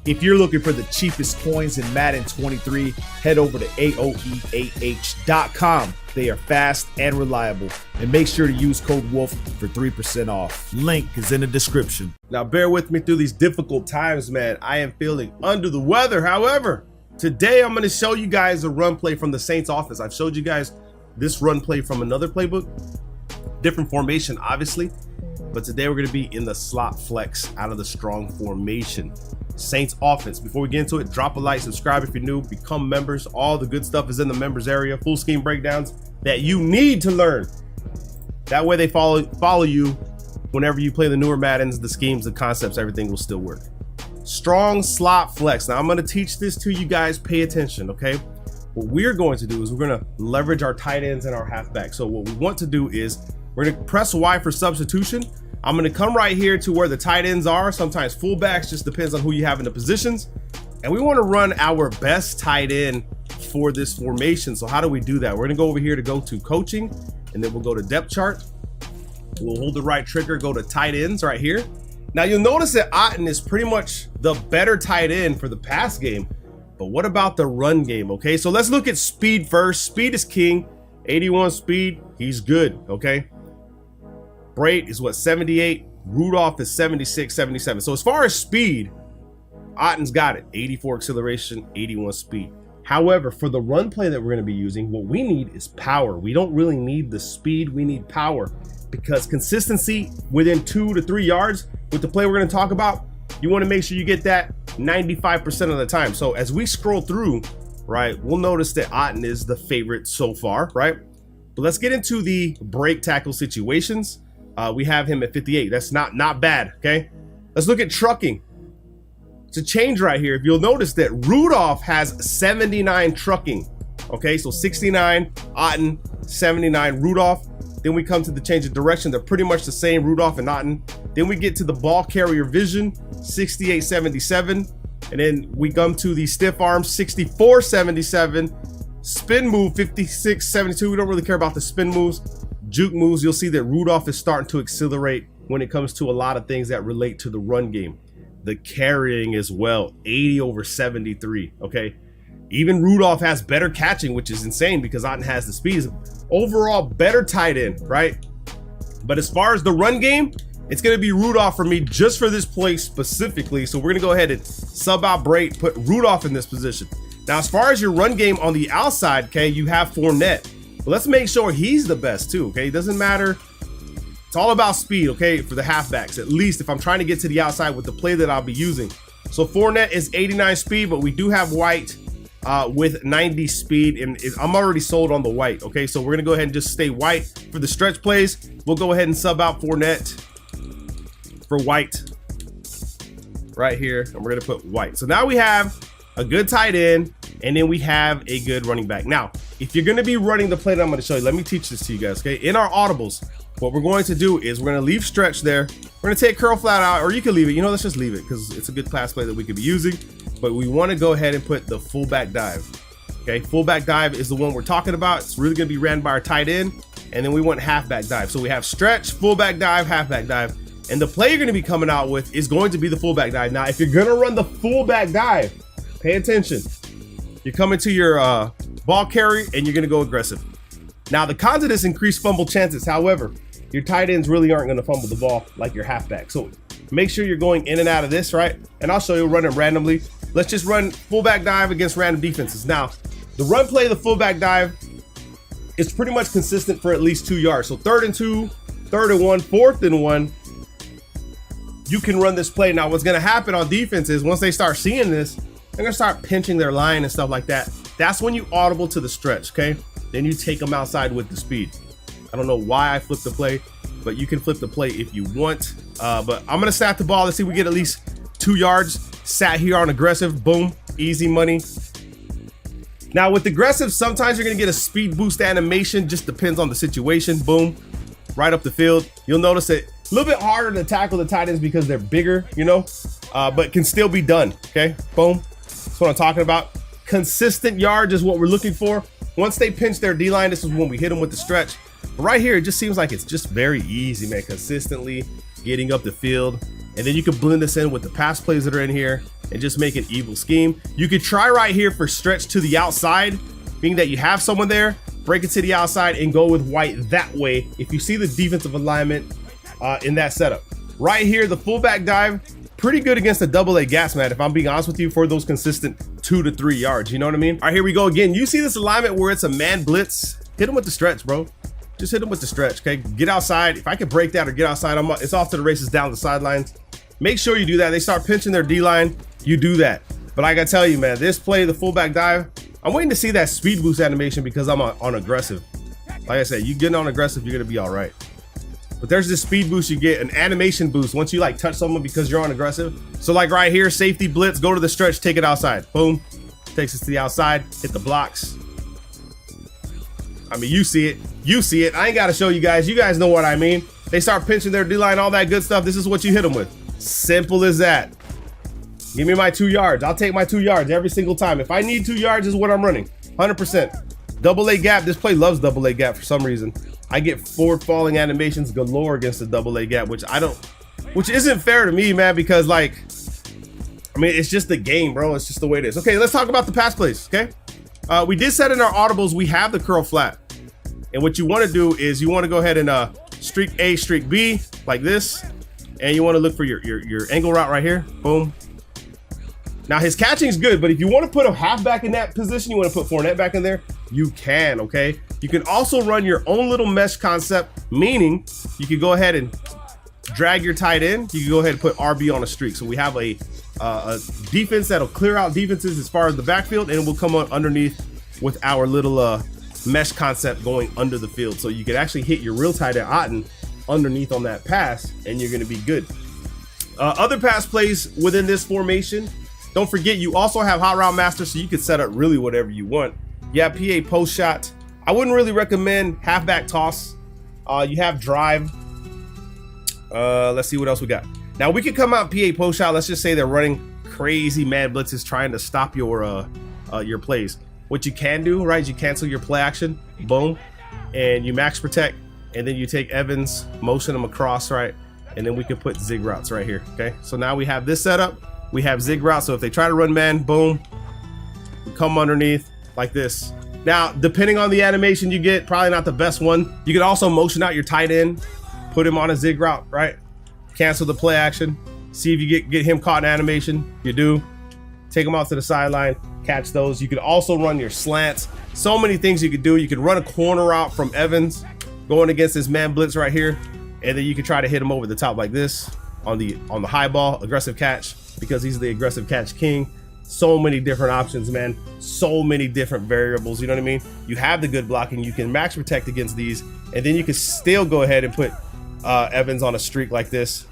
If you're looking for the cheapest coins in Madden 23, head over to AOEAH.com. They are fast and reliable. And make sure to use code WOLF for 3% off. Link is in the description. Now bear with me through these difficult times, man. I am feeling under the weather. However, today I'm going to show you guys a run play from the Saints offense. I've showed you guys this run play from another playbook. Different formation, obviously. But today we're going to be in the slot flex out of the strong formation. Saints offense. Before we get into it, drop a like, subscribe if you're new, become members. All the good stuff is in the members area. Full scheme breakdowns that you need to learn. That way they follow you whenever you play the newer Maddens, the schemes, the concepts, everything will still work. Strong slot flex. Now I'm going to teach this to you guys. Pay attention, okay? What we're going to do is we're going to leverage our tight ends and our halfback. So what we want to do is we're going to press Y for substitution. I'm going to come right here to where the tight ends are. Sometimes fullbacks, just depends on who you have in the positions. And we want to run our best tight end for this formation. So how do we do that? We're going to go over here to go to coaching, and then we'll go to depth chart. We'll hold the right trigger, go to tight ends right here. Now you'll notice that Otten is pretty much the better tight end for the pass game. But what about the run game? Okay, so let's look at speed first. Speed is king. 81 speed, he's good, okay? Brait is what, 78. Rudolph is 76, 77. So as far as speed, Otten's got it. 84 acceleration, 81 speed. However, for the run play that we're going to be using, what we need is power. We don't really need the speed, we need power, because consistency within 2 to 3 yards with the play we're going to talk about, you want to make sure you get that 95% of the time. So as we scroll through, right, we'll notice that Otten is the favorite so far, right? But let's get into the break tackle situations. We have him at 58. That's not bad, okay? Let's look at trucking. It's a change right here. If you'll notice that Rudolph has 79 trucking, okay? So 69, Otten, 79, Rudolph. Then we come to the change of direction. They're pretty much the same, Rudolph and Otten. Then we get to the ball carrier vision, 68, 77. And then we come to the stiff arm, 64, 77. Spin move, 56, 72. We don't really care about the spin moves. Juke moves, you'll see that Rudolph is starting to accelerate when it comes to a lot of things that relate to the run game. The carrying as well, 80 over 73, okay? Even Rudolph has better catching, which is insane because Otten has the speed. Overall, better tight end, right? But as far as the run game, it's going to be Rudolph for me just for this play specifically. So we're going to go ahead and sub out Brait, put Rudolph in this position. Now, as far as your run game on the outside, okay, you have Fournette. But let's make sure he's the best too, okay? It doesn't matter. It's all about speed, okay, for the halfbacks, at least if I'm trying to get to the outside with the play that I'll be using. So Fournette is 89 speed, but we do have White with 90 speed, and I'm already sold on the White, okay? So we're gonna go ahead and just stay White for the stretch plays. We'll go ahead and sub out Fournette for White right here, and we're gonna put White. So now we have a good tight end, and then we have a good running back. Now, if you're going to be running the play that I'm going to show you, let me teach this to you guys, okay? In our audibles, what we're going to do is we're going to leave stretch there. We're going to take curl flat out, or you can leave it. You know, let's just leave it because it's a good class play that we could be using. But we want to go ahead and put the fullback dive, okay? Fullback dive is the one we're talking about. It's really going to be ran by our tight end. And then we want halfback dive. So we have stretch, fullback dive, halfback dive. And the play you're going to be coming out with is going to be the fullback dive. Now, if you're going to run the fullback dive, pay attention. You're coming to your ball carry and you're going to go aggressive. Now, the cons of this increased fumble chances. However, your tight ends really aren't going to fumble the ball like your halfback. So make sure you're going in and out of this, right? And I'll show you running randomly. Let's just run fullback dive against random defenses. Now, the run play of the fullback dive is pretty much consistent for at least 2 yards. So 3rd and 2, 3rd and 1, 4th and 1. You can run this play. Now, what's going to happen on defense is once they start seeing this, they're gonna start pinching their line and stuff like that. That's when you audible to the stretch, okay? Then you take them outside with the speed. I don't know why I flipped the play, but you can flip the play if you want. But I'm gonna snap the ball. Let's see if we get at least 2 yards. Sat here on aggressive, boom, easy money. Now with aggressive, sometimes you're gonna get a speed boost animation, just depends on the situation, boom, right up the field. You'll notice it a little bit harder to tackle the tight ends because they're bigger, you know, but can still be done, okay, boom. That's what I'm talking about. Consistent yards is what we're looking for. Once they pinch their D-line, this is when we hit them with the stretch. But right here, it just seems like it's just very easy, man. Consistently getting up the field. And then you can blend this in with the pass plays that are in here and just make an evil scheme. You could try right here for stretch to the outside, being that you have someone there, break it to the outside and go with white that way. If you see the defensive alignment in that setup. Right here, the fullback dive, pretty good against the double A gas, man, if I'm being honest with you, for those consistent 2 to 3 yards, you know what I mean? All right, here we go again. You see this alignment where it's a man blitz? Hit him with the stretch, bro. Just hit him with the stretch, okay? Get outside. If I can break that or get outside, it's off to the races down the sidelines. Make sure you do that. They start pinching their D-line, you do that. But I gotta tell you, man, this play, the fullback dive, I'm waiting to see that speed boost animation because I'm on aggressive. Like I said, you getting on aggressive, you're gonna be all right. But there's this speed boost you get, an animation boost once you like touch someone because you're on aggressive. So like right here, safety blitz, go to the stretch, take it outside. Boom, takes us to the outside, hit the blocks. I mean, you see it, you see it. I ain't gotta show you guys know what I mean. They start pinching their D-line, all that good stuff. This is what you hit them with. Simple as that. Give me my 2 yards. I'll take my 2 yards every single time. If I need 2 yards, this is what I'm running, 100%. Double A gap, this play loves double A gap for some reason. I get forward falling animations galore against the double A gap, which isn't fair to me, man, because like, I mean, it's just the game, bro. It's just the way it is. Okay, let's talk about the pass plays, okay? We did set in our audibles, we have the curl flat. And what you wanna do is you wanna go ahead and streak A, streak B, like this. And you wanna look for your angle route right here, boom. Now his catching is good, but if you want to put a halfback in that position, you want to put Fournette back in there, you can, okay? You can also run your own little mesh concept, meaning you can go ahead and drag your tight end. You can go ahead and put RB on a streak. So we have a defense that'll clear out defenses as far as the backfield, and it will come on underneath with our little mesh concept going under the field. So you can actually hit your real tight end Otten underneath on that pass, and you're going to be good. Other pass plays within this formation. Don't forget, you also have Hot Route Master, so you can set up really whatever you want. You have PA post shot. I wouldn't really recommend halfback toss. You have drive. Let's see what else we got. Now we could come out PA post shot. Let's just say they're running crazy mad blitzes trying to stop your plays. What you can do, right, is you cancel your play action, boom, and you max protect, and then you take Evans, motion them across, right, and then we can put zig routes right here. Okay, so now we have this setup. We have zig route, so if they try to run man, boom, we come underneath like this. Now, depending on the animation you get, probably not the best one. You can also motion out your tight end, put him on a zig route, right? Cancel the play action. See if you get him caught in animation. You do. Take him off to the sideline, catch those. You could also run your slants. So many things you could do. You could run a corner route from Evans going against this man blitz right here, and then you could try to hit him over the top like this on the high ball, aggressive catch, because he's the aggressive catch king. So many different options, man. So many different variables, you know what I mean? You have the good blocking. You can max protect against these, and then you can still go ahead and put Evans on a streak like this.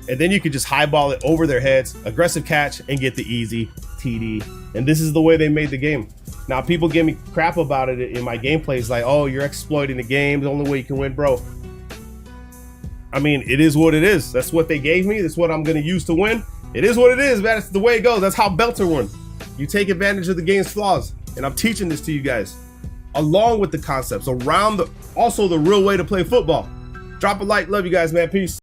And then you can just highball it over their heads, aggressive catch, and get the easy TD. And this is the way they made the game. Now, people give me crap about it in my gameplays, like, oh, you're exploiting the game. The only way you can win, bro. I mean, it is what it is. That's what they gave me. That's what I'm going to use to win. It is what it is, man. It's the way it goes. That's how Belter won. You take advantage of the game's flaws. And I'm teaching this to you guys, along with the concepts around also the real way to play football. Drop a like. Love you guys, man. Peace.